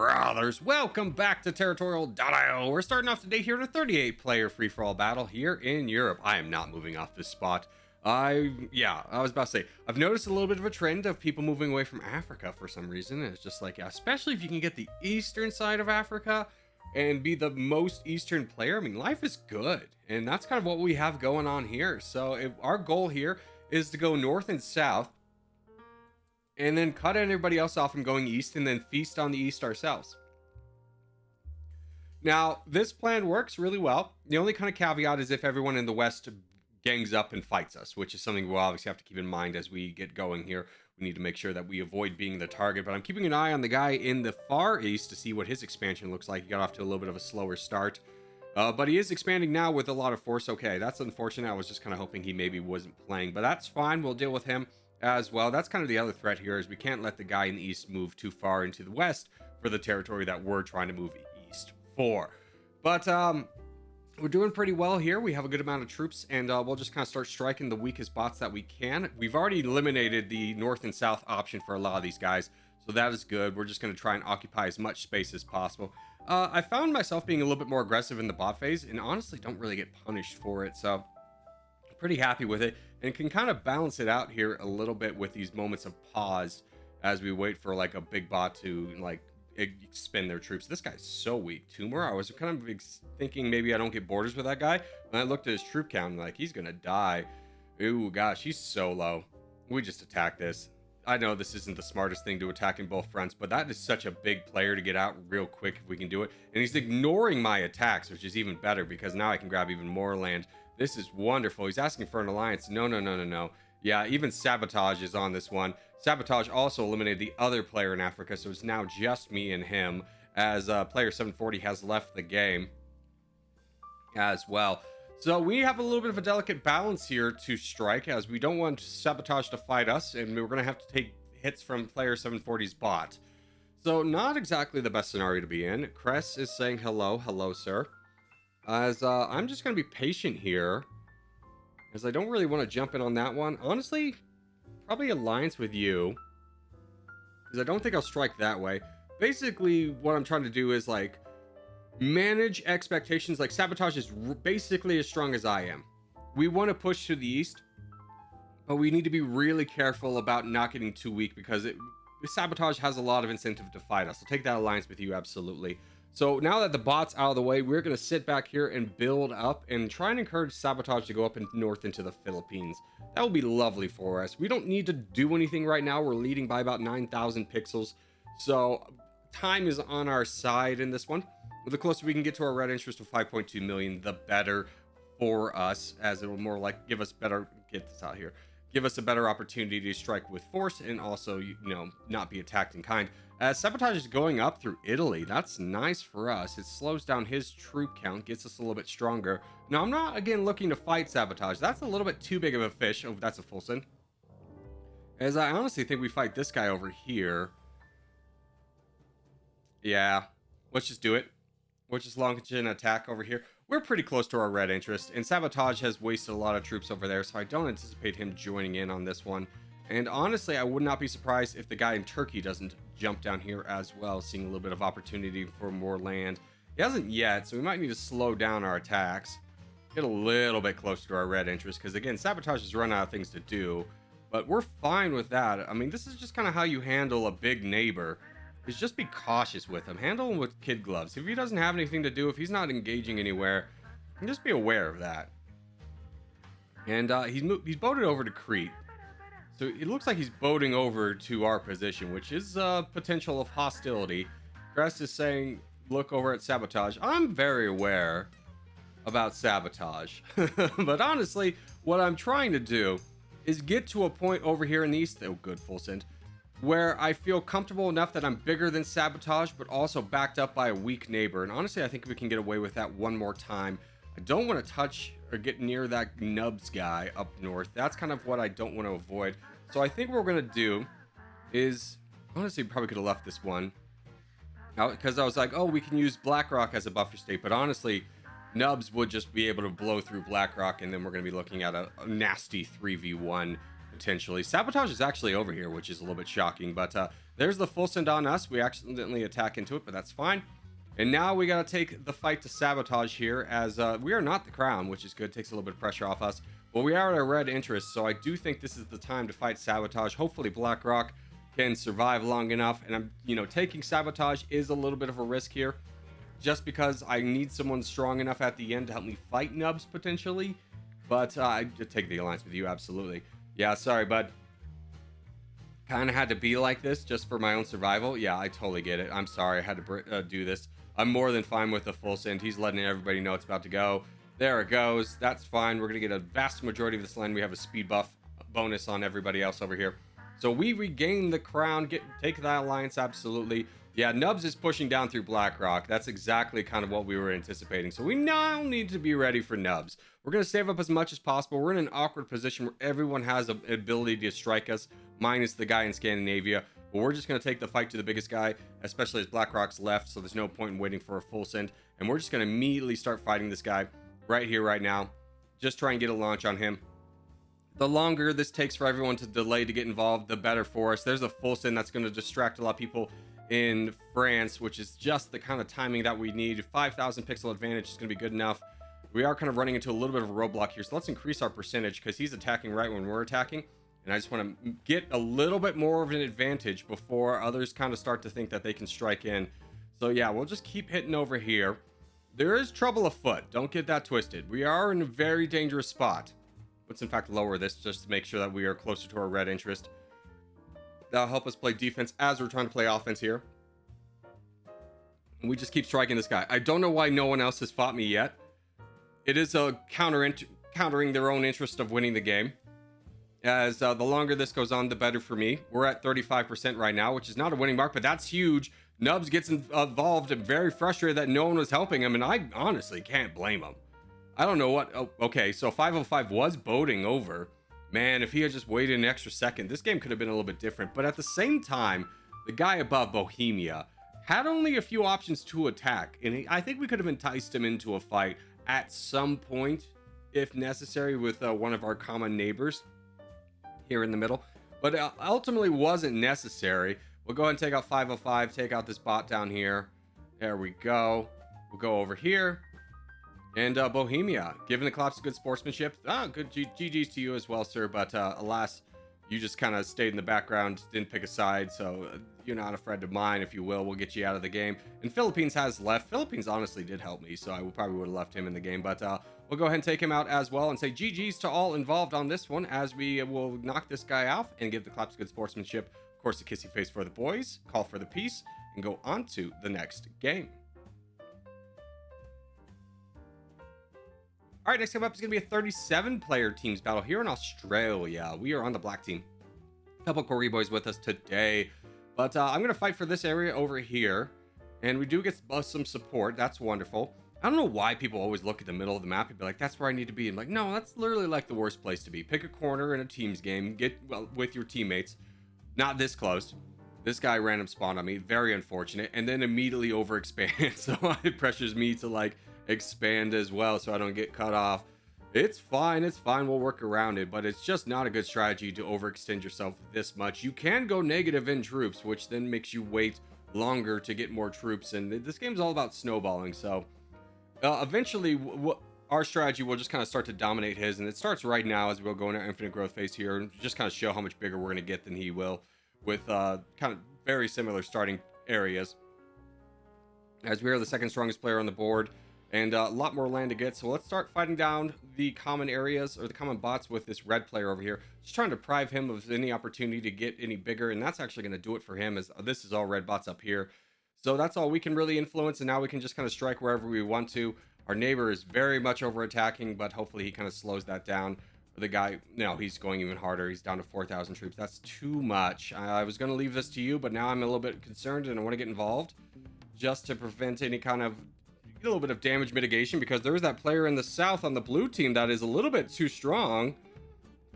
brothers, welcome back to Territorial IO. We're starting off today here in a 38-player free-for-all battle here in Europe. I am not moving off this spot. I was about to say, I've noticed a little bit of a trend of people moving away from Africa for some reason. It's just like, especially if you can get the eastern side of Africa and be the most eastern player. I mean, life is good, and that's kind of what we have going on here. So if our goal here is to go north and south, and then cut everybody else off from going east, and then feast on the east ourselves. Now, this plan works really well. The only kind of caveat is if everyone in the west gangs up and fights us, which is something we'll obviously have to keep in mind as we get going here. We need to make sure that we avoid being the target, but I'm keeping an eye on the guy in the far east to see what his expansion looks like. He got off to a little bit of a slower start, but he is expanding now with a lot of force. Okay, that's unfortunate. I was just kind of hoping he maybe wasn't playing, but that's fine. We'll deal with him as well. That's kind of the other threat here, is we can't let the guy in the east move too far into the west for the territory that we're trying to move east for. But we're doing pretty well here. We have a good amount of troops, and we'll just kind of start striking the weakest bots that we can. We've already eliminated the north and south option for a lot of these guys, so that is good. We're just going to try and occupy as much space as possible. I found myself being a little bit more aggressive in the bot phase, and honestly don't really get punished for it, so pretty happy with it, and can kind of balance it out here a little bit with these moments of pause as we wait for like a big bot to like expend their troops. This guy's so weak. Tumor, I was kind of thinking maybe I don't get borders with that guy, and I looked at his troop count and like, he's gonna die. Ooh, gosh, he's so low. We just attack this. I know this isn't the smartest thing to attack in both fronts, but that is such a big player to get out real quick if we can do it. And he's ignoring my attacks, which is even better because now I can grab even more land. This is wonderful. He's asking for an alliance. No. Yeah, even Sabotage is on this one. Sabotage also eliminated the other player in Africa, so it's now just me and him, as player 740 has left the game as well. So we have a little bit of a delicate balance here to strike, as we don't want Sabotage to fight us, and we're going to have to take hits from player 740's bot. So not exactly the best scenario to be in. Cress is saying hello, sir. As I'm just going to be patient here, as I don't really want to jump in on that one. Honestly, probably alliance with you, because I don't think I'll strike that way. Basically, what I'm trying to do is like manage expectations. Like, Sabotage is basically as strong as I am. We want to push to the east, but we need to be really careful about not getting too weak, because Sabotage has a lot of incentive to fight us. I'll take that alliance with you, absolutely. So now that the bot's out of the way, we're going to sit back here and build up and try and encourage Sabotage to go up and north into the Philippines. That will be lovely for us. We don't need to do anything right now. We're leading by about 9,000 pixels. So time is on our side in this one. The closer we can get to our red interest of 5.2 million, the better for us, as it will more like give us better, get this out here, give us a better opportunity to strike with force and also, you know, not be attacked in kind. Sabotage is going up through Italy. That's nice for us. It slows down his troop count, gets us a little bit stronger. Now, I'm not, again, looking to fight Sabotage. That's a little bit too big of a fish. Oh, that's a full send. As I honestly think we fight this guy over here. Yeah, let's just do it. Let's just launch an attack over here. We're pretty close to our red interest, and Sabotage has wasted a lot of troops over there, so I don't anticipate him joining in on this one. And honestly, I would not be surprised if the guy in Turkey doesn't jump down here as well, seeing a little bit of opportunity for more land. He hasn't yet, so we might need to slow down our attacks. Get a little bit closer to our red interest, because again, Sabotage has run out of things to do. But we're fine with that. I mean, this is just kind of how you handle a big neighbor, is just be cautious with him. Handle him with kid gloves. If he doesn't have anything to do, if he's not engaging anywhere, just be aware of that. And he's boated over to Crete. So it looks like he's boating over to our position, which is potential of hostility. Crest is saying, look over at Sabotage. I'm very aware about Sabotage. But honestly, what I'm trying to do is get to a point over here in the east, oh, good, full send, where I feel comfortable enough that I'm bigger than Sabotage, but also backed up by a weak neighbor. And honestly, I think we can get away with that one more time. I don't want to touch or get near that Nubs guy up north. That's kind of what I don't want to avoid. So I think what we're going to do is, honestly, probably could have left this one out, because I was like, oh, we can use BlackRock as a buffer state. But honestly, Nubs would just be able to blow through BlackRock, and then we're going to be looking at a nasty 3v1 potentially. Sabotage is actually over here, which is a little bit shocking, but there's the full send on us. We accidentally attack into it, but that's fine. And now we got to take the fight to Sabotage here, as we are not the crown, which is good. Takes a little bit of pressure off us. But we are at a red interest, so I do think this is the time to fight Sabotage. Hopefully BlackRock can survive long enough. And I'm, taking Sabotage is a little bit of a risk here, just because I need someone strong enough at the end to help me fight Nubs potentially. But I take the alliance with you, absolutely. Yeah, sorry, bud. Kind of had to be like this just for my own survival. Yeah, I totally get it. I'm sorry I had to do this. I'm more than fine with the full send. He's letting everybody know it's about to go. There it goes. That's fine. We're going to get a vast majority of this land. We have a speed buff bonus on everybody else over here. So we regain the crown. Take that alliance, absolutely. Yeah, Nubs is pushing down through BlackRock. That's exactly kind of what we were anticipating. So we now need to be ready for Nubs. We're going to save up as much as possible. We're in an awkward position where everyone has an ability to strike us, minus the guy in Scandinavia. But we're just going to take the fight to the biggest guy, especially as BlackRock's left, so there's no point in waiting for a full send. And we're just going to immediately start fighting this guy right here, right now. Just try and get a launch on him. The longer this takes for everyone to delay to get involved, the better for us. There's a full send that's going to distract a lot of people in France, which is just the kind of timing that we need. 5,000 pixel advantage is going to be good enough. We are kind of running into a little bit of a roadblock here, so let's increase our percentage because he's attacking right when we're attacking. And I just want to get a little bit more of an advantage before others kind of start to think that they can strike in. So yeah, we'll just keep hitting over here. There is trouble afoot. Don't get that twisted. We are in a very dangerous spot. Let's in fact lower this just to make sure that we are closer to our red interest. That'll help us play defense as we're trying to play offense here. And we just keep striking this guy. I don't know why no one else has fought me yet. It is a countering their own interest of winning the game. As the longer this goes on, the better for me. We're at 35% right now, which is not a winning mark, but that's huge. Nubs gets involved and very frustrated that no one was helping him, and I honestly can't blame him. I don't know what... Oh, okay, so 505 was boating over. Man, if he had just waited an extra second, this game could have been a little bit different. But at the same time, the guy above, Bohemia, had only a few options to attack, and I think we could have enticed him into a fight at some point, if necessary, with one of our common neighbors here in the middle, but ultimately wasn't necessary. We'll go ahead and take out 505, take out this bot down here. There we go. We'll go over here. And Bohemia, giving the collapse good sportsmanship. Good GG's to you as well, sir. But alas, you just kind of stayed in the background, didn't pick a side. So you're not a friend of mine, if you will. We'll get you out of the game. And Philippines has left. Philippines honestly did help me, so I probably would have left him in the game. But we'll go ahead and take him out as well and say GG's to all involved on this one, as we will knock this guy off and give the collapse good sportsmanship. Of course, a kissy face for the boys, call for the peace, and go on to the next game. All right, next up is going to be a 37-player teams battle here in Australia. We are on the black team. A couple Corey boys with us today. But I'm going to fight for this area over here. And we do get some support. That's wonderful. I don't know why people always look at the middle of the map and be like, that's where I need to be. I'm like, no, that's literally like the worst place to be. Pick a corner in a teams game. Get with your teammates. Not this close. This guy random spawned on me. Very unfortunate. And then immediately overexpand. So it pressures me to like expand as well so I don't get cut off. It's fine. We'll work around it, but it's just not a good strategy to overextend yourself this much. You can go negative in troops, which then makes you wait longer to get more troops, and this game's all about snowballing. So eventually our strategy will just kind of start to dominate his, and it starts right now as we'll go into our infinite growth phase here and just kind of show how much bigger we're going to get than he will, with kind of very similar starting areas, as we are the second strongest player on the board. And a lot more land to get. So let's start fighting down the common areas, or the common bots, with this red player over here. Just trying to deprive him of any opportunity to get any bigger. And that's actually going to do it for him, as this is all red bots up here. So that's all we can really influence. And now we can just kind of strike wherever we want to. Our neighbor is very much over attacking, but hopefully he kind of slows that down. The guy, no, he's going even harder. He's down to 4,000 troops. That's too much. I was going to leave this to you, but now I'm a little bit concerned and I want to get involved just to prevent any kind of a little bit of damage mitigation, because there's that player in the south on the blue team that is a little bit too strong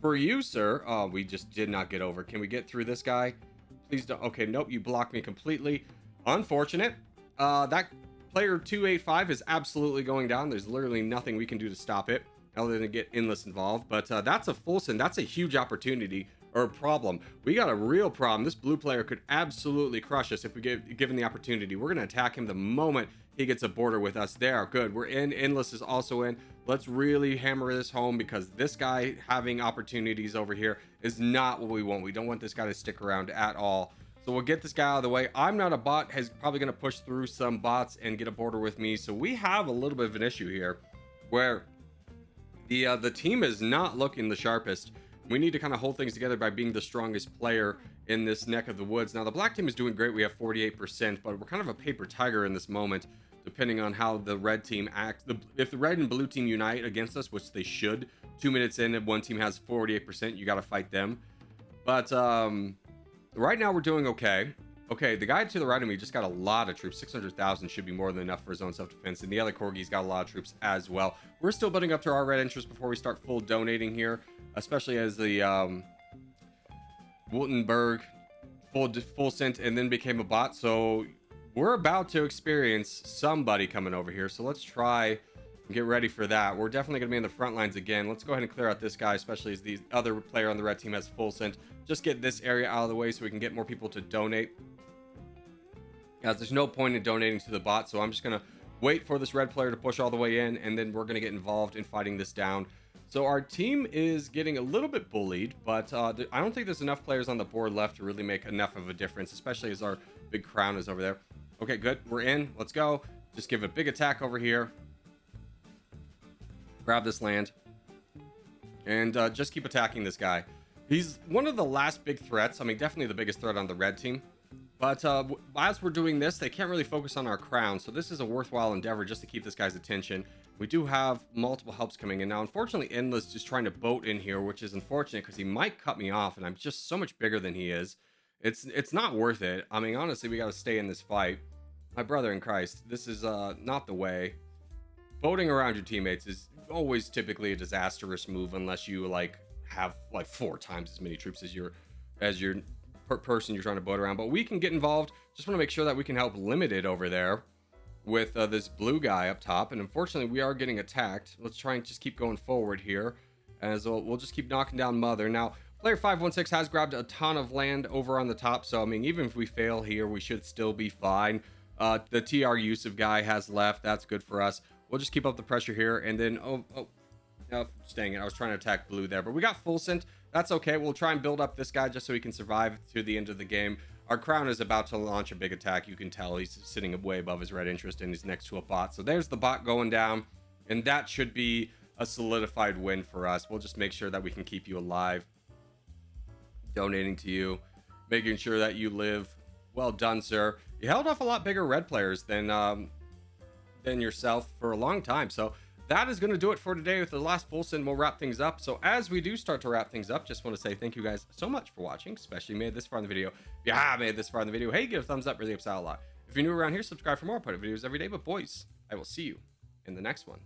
for you, sir. Oh, we just did not get over. Can we get through this guy? Please don't. Okay, nope, you blocked me completely. Unfortunate. That player 285 is absolutely going down. There's literally nothing we can do to stop it other than get Endless involved. But that's a full send. That's a huge opportunity or problem. We got a real problem. This blue player could absolutely crush us if we given the opportunity. We're going to attack him the moment he gets a border with us. There, good. We're in. Endless is also in. Let's really hammer this home, because this guy having opportunities over here is not what we want. We don't want this guy to stick around at all. So we'll get this guy out of the way. I'm not a bot. He's probably going to push through some bots and get a border with me. So we have a little bit of an issue here where the team is not looking the sharpest. We need to kind of hold things together by being the strongest player in this neck of the woods. Now, the black team is doing great. We have 48%, but we're kind of a paper tiger in this moment, depending on how the red team acts. If the red and blue team unite against us, which they should, 2 minutes in and one team has 48%, you got to fight them. But right now we're doing okay. Okay, the guy to the right of me just got a lot of troops. 600,000 should be more than enough for his own self-defense. And the other corgi's got a lot of troops as well. We're still building up to our red interest before we start full donating here, especially as the Wittenberg full sent and then became a bot. So we're about to experience somebody coming over here. So let's try and get ready for that. We're definitely going to be in the front lines again. Let's go ahead and clear out this guy, especially as the other player on the red team has full sent. Just get this area out of the way so we can get more people to donate. As there's no point in donating to the bot, so I'm just going to wait for this red player to push all the way in, and then we're going to get involved in fighting this down. So our team is getting a little bit bullied, but I don't think there's enough players on the board left to really make enough of a difference, especially as our big crown is over there. Okay, good. We're in. Let's go. Just give a big attack over here. Grab this land. And just keep attacking this guy. He's one of the last big threats. I mean, definitely the biggest threat on the red team. But as we're doing this, they can't really focus on our crown. So this is a worthwhile endeavor just to keep this guy's attention. We do have multiple helps coming in. Now, unfortunately, Endless is trying to boat in here, which is unfortunate because he might cut me off. And I'm just so much bigger than he is. It's not worth it. I mean, honestly, we got to stay in this fight. My brother in Christ, this is not the way. Boating around your teammates is always typically a disastrous move unless you have 4 times as many troops as your person you're trying to boat around. But we can get involved. Just want to make sure that we can help Limited over there with this blue guy up top. And unfortunately, we are getting attacked. Let's try and just keep going forward here, as we'll just keep knocking down Mother. Now, player 516 has grabbed a ton of land over on the top, so I mean, even if we fail here, we should still be fine. The TR Yusuf guy has left. That's good for us. We'll just keep up the pressure here, and then dang it, I was trying to attack blue there, but we got full sent. That's okay. We'll try and build up this guy just so he can survive to the end of the game. Our crown is about to launch a big attack. You can tell he's sitting way above his red interest, and he's next to a bot. So there's the bot going down, and that should be a solidified win for us. We'll just make sure that we can keep you alive, donating to you, making sure that you live. Well done, sir. You held off a lot bigger red players than yourself for a long time. So that is going to do it for today with the last full send. We'll wrap things up. So as we do start to wrap things up, just want to say thank you guys so much for watching, especially made this far in the video. If you have made this far in the video, hey, give a thumbs up, really helps out a lot. If you're new around here, subscribe for more. I put up videos every day. But boys, I will see you in the next one.